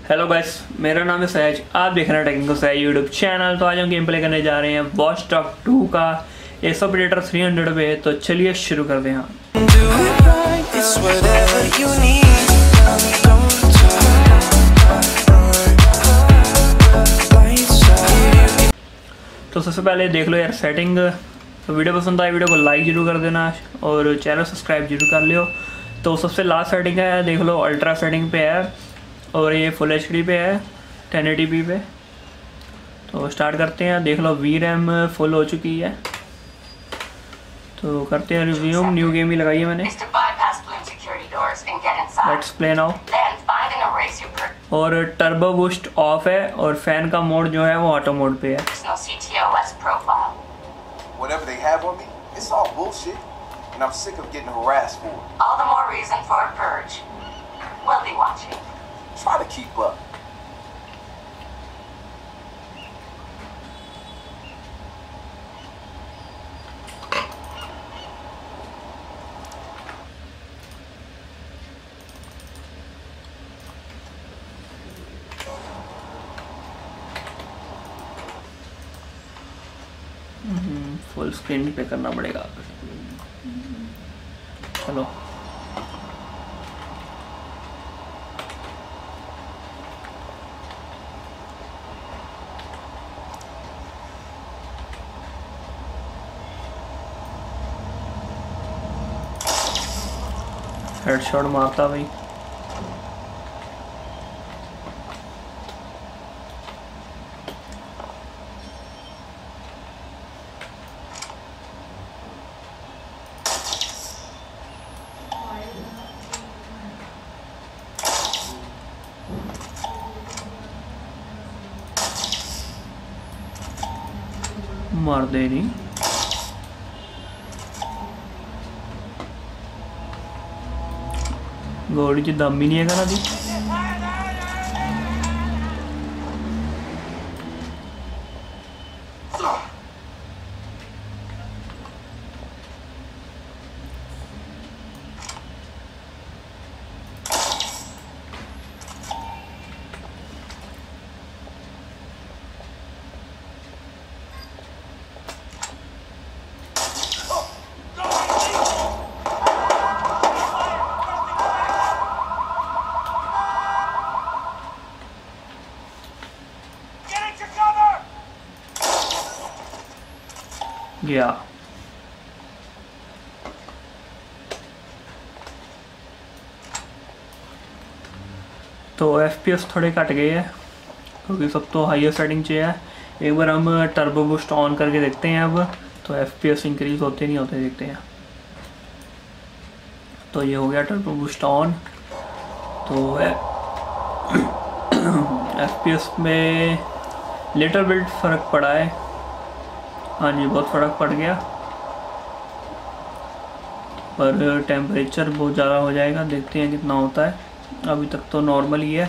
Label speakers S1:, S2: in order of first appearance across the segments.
S1: Hello guys, मेरा नाम है सहज। आप देख रहे हैं टेक्निकल सहज यूट्यूब चैनल। तो आज हम गेम प्ले करने जा रहे हैं वॉच डॉग 2 का। एसर प्रेडेटर 300 पे। तो चलिए शुरू करते हैं। तो सबसे पहले देख लो यार सेटिंग। तो वीडियो पसंद आए वीडियो को लाइक जरूर कर देना और चैनल सब्सक्राइब जरूर कर लियो। तो सबसे लास्ट सेटिंग है, देख लो अल्ट्रा सेटिंग पे है और ये फुल एचडी पे है 1080p पे। तो स्टार्ट करते हैं। देख लो VRAM फुल हो चुकी है। तो करते हैं रिव्यू। न्यू गेम ही लगाई है मैंने। Let's play now. और टर्बो बूस्ट ऑफ है और फैन का मोड जो है वो ऑटो मोड पे है।
S2: Whatever they have on me, it's all bullshit, and I'm sick of getting harassed for it.
S3: All the more reason for a purge. We'll be watching.
S2: Try to keep up.
S1: Full screen पे करना पड़ेगा। चलो headshot मारता भाई। मार दे नहीं। गोली च दम ही नहीं है दी। गया। तो FPS थोड़े कट गए हैं क्योंकि सब तो हाईएस्ट सेटिंग चाहिए है। एक बार हम टर्बो बूस्ट ऑन करके देखते हैं अब। तो FPS इंक्रीज होते नहीं होते देखते हैं। तो ये हो गया टर्बो बूस्ट ऑन। तो FPS में लिटिल बिट फ़र्क पड़ा है। हाँ जी, बहुत फ़र्क पड़ गया, पर टेम्परेचर बहुत ज़्यादा हो जाएगा। देखते हैं कितना होता है। अभी तक तो नॉर्मल ही है।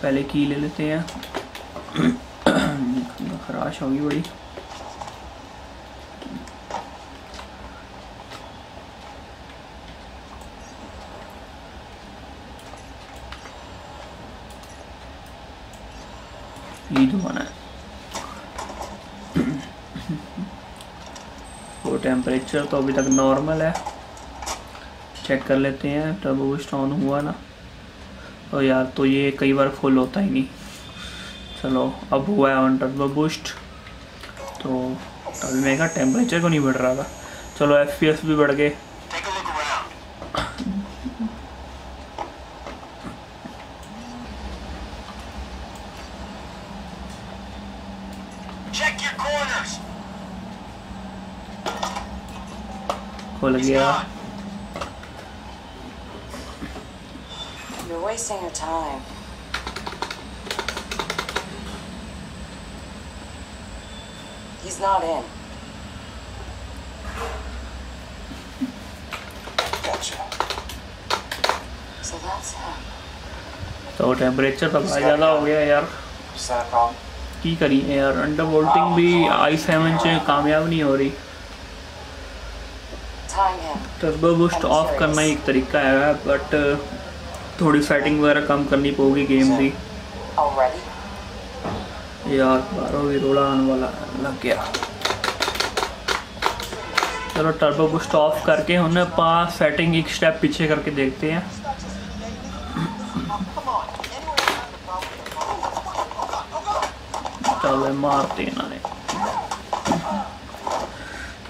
S1: पहले की ले लेते हैं। खराश होगी बड़ी। ये धुआना है। तो टेम्परेचर तो अभी तक नॉर्मल है। चेक कर लेते हैं टर्बो बूस्ट ऑन हुआ ना। तो यार तो ये कई बार फुल होता ही नहीं। चलो अब हुआ है ऑन टर्बो बूस्ट। तो अभी मेरा टेम्परेचर को नहीं बढ़ रहा था। चलो FPS भी बढ़ गए। खुल गया।
S3: You're wasting your time. He's not in.
S2: Gotcha.
S3: So that's him.
S1: तो टेम्परेचर तो बहुत ज़्यादा हो गया यार।
S2: Is that a problem?
S1: की करिए यार। अंडर वोल्टिंग भी i7 से कामयाब नहीं हो रही। टर्बो बूस्ट ऑफ करना ही एक तरीका है, बट थोड़ी सेटिंग वगैरह कम करनी पड़ेगी गेम की।
S3: Already?
S1: यार बारो भी रोला आने वाला लग गया। चलो टर्बो बूस्ट ऑफ करके हमने 5 सेटिंग एक स्टेप पीछे करके देखते हैं। चलो मारते हैं इन्होंने।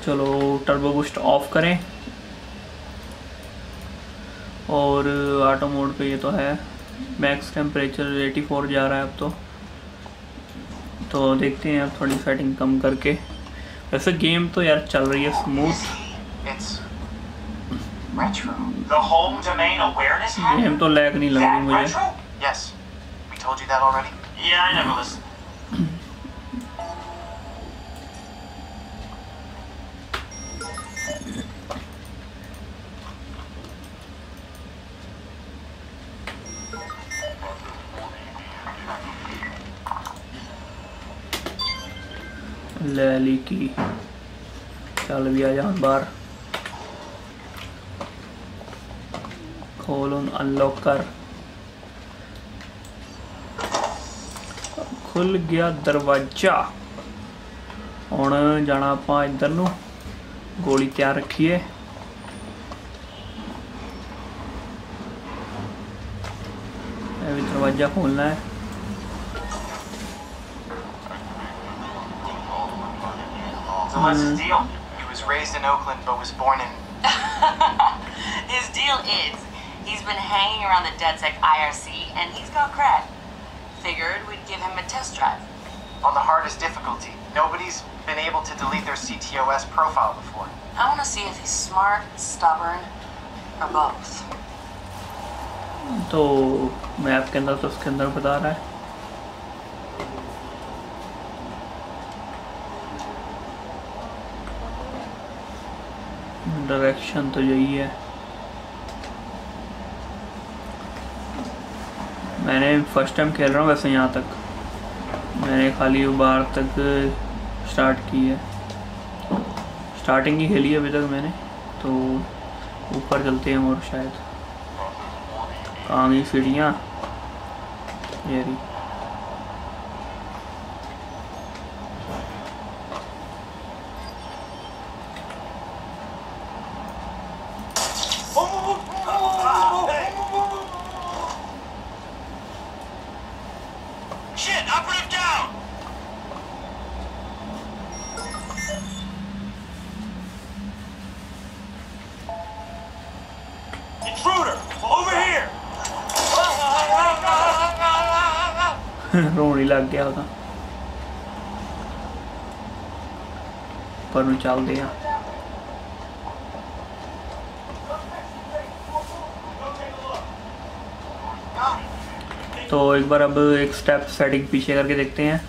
S1: चलो टर्बो बूस्ट ऑफ करें और ऑटो मोड पे ये तो है। मैक्स टेम्परेचर 84 जा रहा है अब तो देखते हैं अब थोड़ी सेटिंग कम करके। वैसे गेम तो यार चल रही है स्मूथ। गेम तो लैग नहीं लग रही मुझे।
S2: Yes. We told you that already?
S3: Yeah, I never listened.
S1: लैली की चल भी आ जान बाहर। खोल अनलॉक कर। खुल गया दरवाजा। हुण जाना आपां इधर नूं। गोली तैयार रखिए। दरवाजा खोलना है।
S2: So what's his deal? He was raised in Oakland but was born in...
S3: His deal is, he's been hanging around the DedSec IRC and he's got cred. Figured we'd give him a test drive.
S2: On the hardest difficulty. Nobody's been able to delete their CTOS profile before.
S3: I want to see if he's smart, stubborn, or both.
S1: तो map के अंदर तो उसके अंदर बता रहा है। Direction तो यही है। मैंने फर्स्ट टाइम खेल रहा हूँ वैसे। यहाँ तक मैंने खाली बार तक स्टार्ट की है। स्टार्टिंग ही खेली है अभी तक मैंने। तो ऊपर चलते हैं और शायद कहाँ गई सीढ़ियाँ। ये रही।
S2: Shit! Operative down! Intruder! Over here!
S1: रोने लग गया था। पर मैं चल दिया। तो एक बार अब एक स्टेप सेटिंग पीछे करके देखते हैं।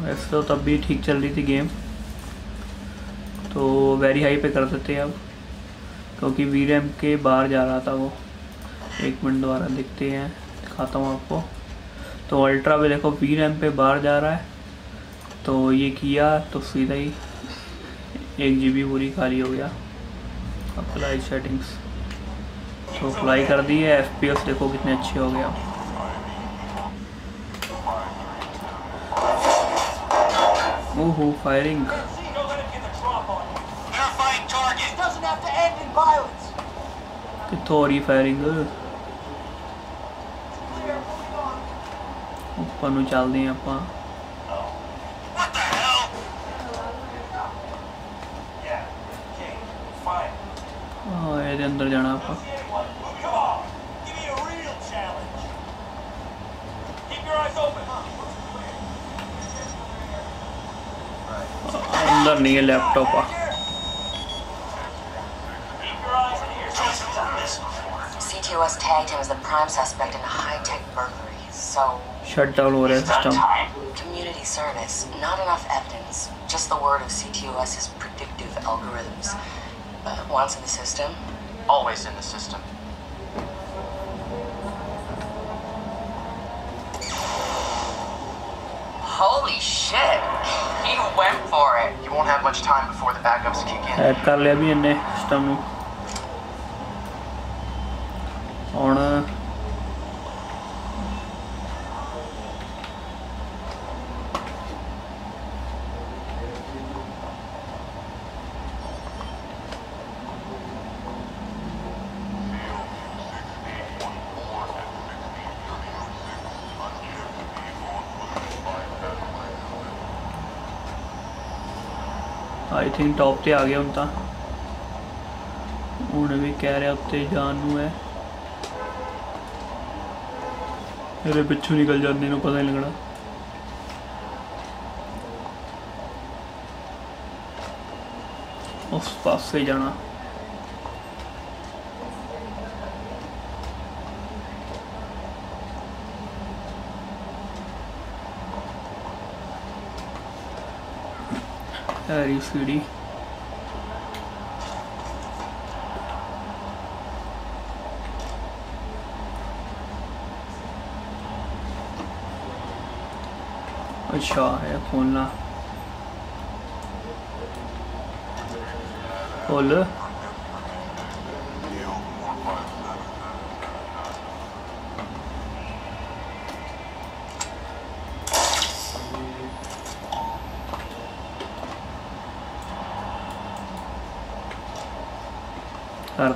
S1: वैसे तो तब भी ठीक चल रही थी गेम। तो वेरी हाई पे कर देते हैं अब, क्योंकि वीरएम के बाहर जा रहा था वो। 1 मिनट दोबारा देखते हैं, दिखाता हूँ आपको। तो अल्ट्रा पे देखो वीरएम पे बाहर जा रहा है। तो ये किया तो सीधा ही 1 GB पूरी खाली हो गया। अप्लाई सेटिंग्स तो अप्लाई कर दी है। FPS देखो कितने अच्छे हो गया। ओहो फायरिंग। कितों हो रही फायरिंग। ऊपर नूं चलते हैं आपां। ये अंदर जाना आपां। अंदर नहीं है laptop.
S3: CTOS tagged him as the prime suspect in a high-tech burglary, so...
S1: Shut down हो रहा है system.
S3: Community service, not enough evidence. Just the word of CTOS's predictive algorithms. Once in the system?
S2: Always in the system.
S3: Holy shit! He went for it.
S2: You won't have much time before the backups kick in.
S1: Hack कर लिया भी इन्हें system में। और I think top पे आ गया उनका, उन्हें भी कह रहे उत्ते जानू है, मेरे पिछू निकल जाने को पता नहीं लगना। उस पास से जाना, हरी सीढ़ी। अच्छा है खोलना, खोल।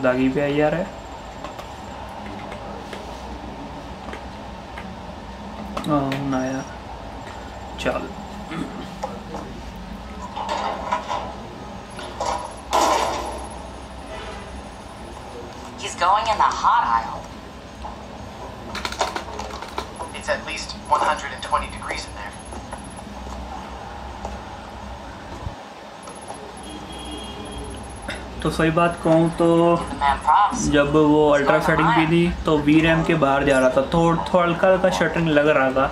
S1: दागी पे आई यार है। ना यार चल।
S3: He's going in the hot aisle.
S2: It's at least 120 degrees in there.
S1: तो सही बात कहूँ तो जब वो अल्ट्रा सेटिंग पे थी तो वी रैम के बाहर जा रहा था, थोड़ा हल्का हल्का शटरिंग लग रहा था,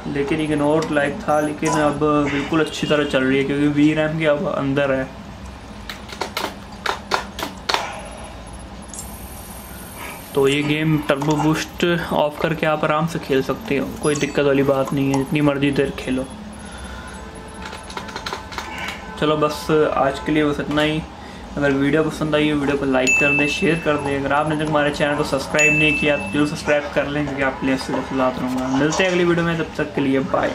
S1: लेकिन इग्नोर लाइक था। लेकिन अब बिल्कुल अच्छी तरह चल रही है क्योंकि वी रैम के अब अंदर है। तो ये गेम टर्बो बूस्ट ऑफ करके आप आराम से खेल सकते हो, कोई दिक्कत वाली बात नहीं है, जितनी मर्जी देर खेलो। चलो बस आज के लिए बस इतना ही। अगर वीडियो पसंद आई हो वीडियो को लाइक कर दें, शेयर कर दें। अगर आपने तक हमारे चैनल को सब्सक्राइब नहीं किया तो जरूर सब्सक्राइब कर लें क्योंकि आपके लिए वीडियो लाता रहूँगा। मिलते हैं अगली वीडियो में, तब तक के लिए बाय।